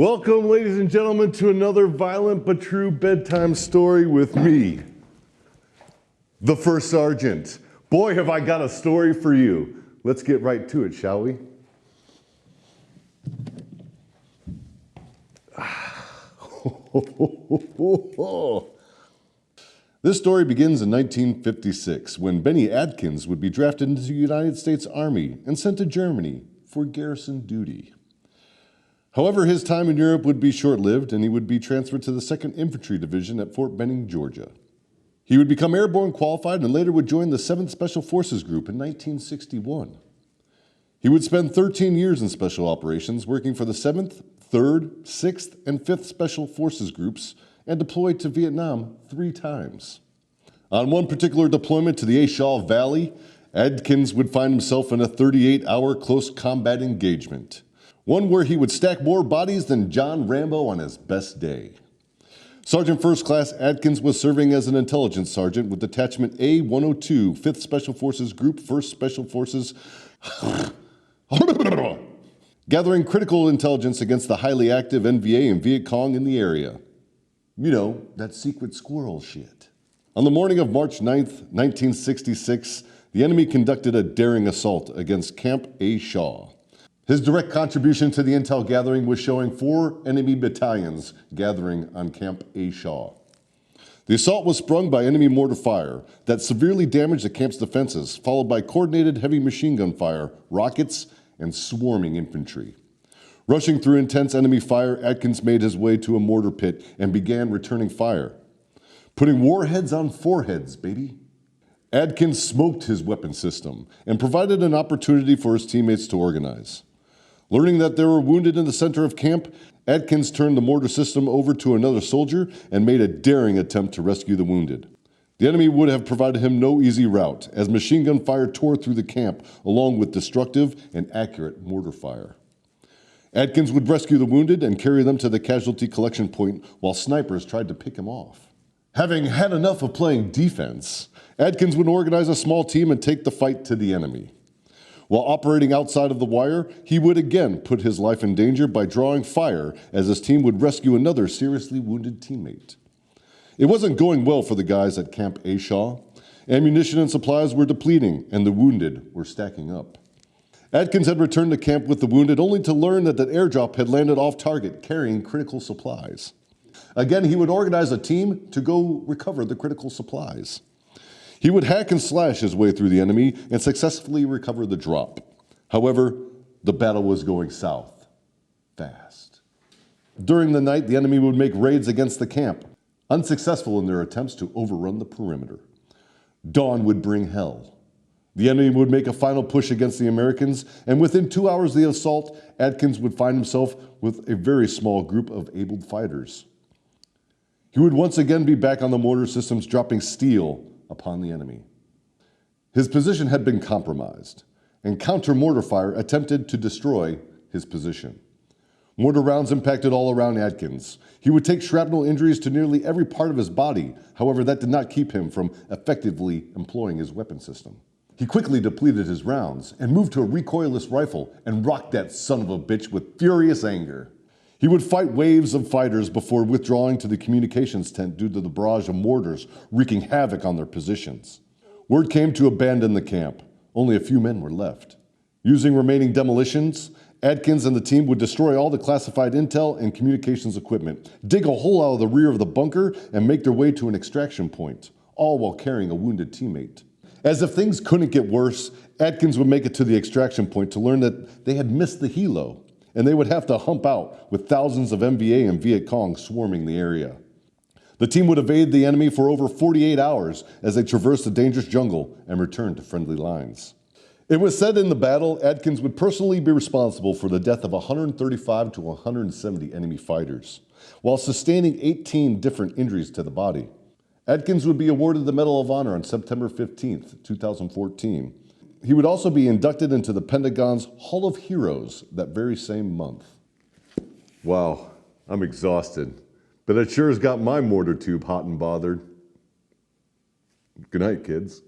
Welcome, ladies and gentlemen, to another violent but true bedtime story with me, the First Sergeant. Boy, have I got a story for you. Let's get right to it, shall we? This story begins in 1956, when Bennie Adkins would be drafted into the United States Army and sent to Germany for garrison duty. However, his time in Europe would be short-lived, and he would be transferred to the 2nd Infantry Division at Fort Benning, Georgia. He would become airborne qualified and later would join the 7th Special Forces Group in 1961. He would spend 13 years in special operations, working for the 7th, 3rd, 6th, and 5th Special Forces Groups, and deployed to Vietnam 3 times. On one particular deployment to the A Shau Valley, Adkins would find himself in a 38-hour close combat engagement, one where he would stack more bodies than John Rambo on his best day. Sergeant First Class Adkins was serving as an intelligence sergeant with Detachment A-102, 5th Special Forces Group, 1st Special Forces, gathering critical intelligence against the highly active NVA and Viet Cong in the area. You know, that secret squirrel shit. On the morning of March 9th, 1966, the enemy conducted a daring assault against Camp A Shau. His direct contribution to the intel gathering was showing 4 enemy battalions gathering on Camp A Shau. The assault was sprung by enemy mortar fire that severely damaged the camp's defenses, followed by coordinated heavy machine gun fire, rockets, and swarming infantry. Rushing through intense enemy fire, Adkins made his way to a mortar pit and began returning fire. Putting warheads on foreheads, baby. Adkins smoked his weapon system and provided an opportunity for his teammates to organize. Learning that there were wounded in the center of camp, Adkins turned the mortar system over to another soldier and made a daring attempt to rescue the wounded. The enemy would have provided him no easy route, as machine gun fire tore through the camp, along with destructive and accurate mortar fire. Adkins would rescue the wounded and carry them to the casualty collection point while snipers tried to pick him off. Having had enough of playing defense, Adkins would organize a small team and take the fight to the enemy. While operating outside of the wire, he would again put his life in danger by drawing fire as his team would rescue another seriously wounded teammate. It wasn't going well for the guys at Camp A Shau. Ammunition and supplies were depleting, and the wounded were stacking up. Adkins had returned to camp with the wounded only to learn that an airdrop had landed off target carrying critical supplies. Again, he would organize a team to go recover the critical supplies. He would hack and slash his way through the enemy and successfully recover the drop. However, the battle was going south fast. During the night, the enemy would make raids against the camp, unsuccessful in their attempts to overrun the perimeter. Dawn would bring hell. The enemy would make a final push against the Americans, and within 2 hours of the assault, Adkins would find himself with a very small group of able fighters. He would once again be back on the mortar systems, dropping steel upon the enemy. His position had been compromised, and counter-mortar fire attempted to destroy his position. Mortar rounds impacted all around Adkins. He would take shrapnel injuries to nearly every part of his body. However, that did not keep him from effectively employing his weapon system. He quickly depleted his rounds and moved to a recoilless rifle and rocked that son of a bitch with furious anger. He would fight waves of fighters before withdrawing to the communications tent due to the barrage of mortars wreaking havoc on their positions. Word came to abandon the camp. Only a few men were left. Using remaining demolitions, Adkins and the team would destroy all the classified intel and communications equipment, dig a hole out of the rear of the bunker, and make their way to an extraction point, all while carrying a wounded teammate. As if things couldn't get worse, Adkins would make it to the extraction point to learn that they had missed the helo, and they would have to hump out with thousands of NVA and Viet Cong swarming the area. The team would evade the enemy for over 48 hours as they traversed the dangerous jungle and returned to friendly lines. It was said in the battle, Adkins would personally be responsible for the death of 135 to 170 enemy fighters, while sustaining 18 different injuries to the body. Adkins would be awarded the Medal of Honor on September 15th, 2014. He would also be inducted into the Pentagon's Hall of Heroes that very same month. Wow, I'm exhausted, but it sure has got my mortar tube hot and bothered. Good night, kids.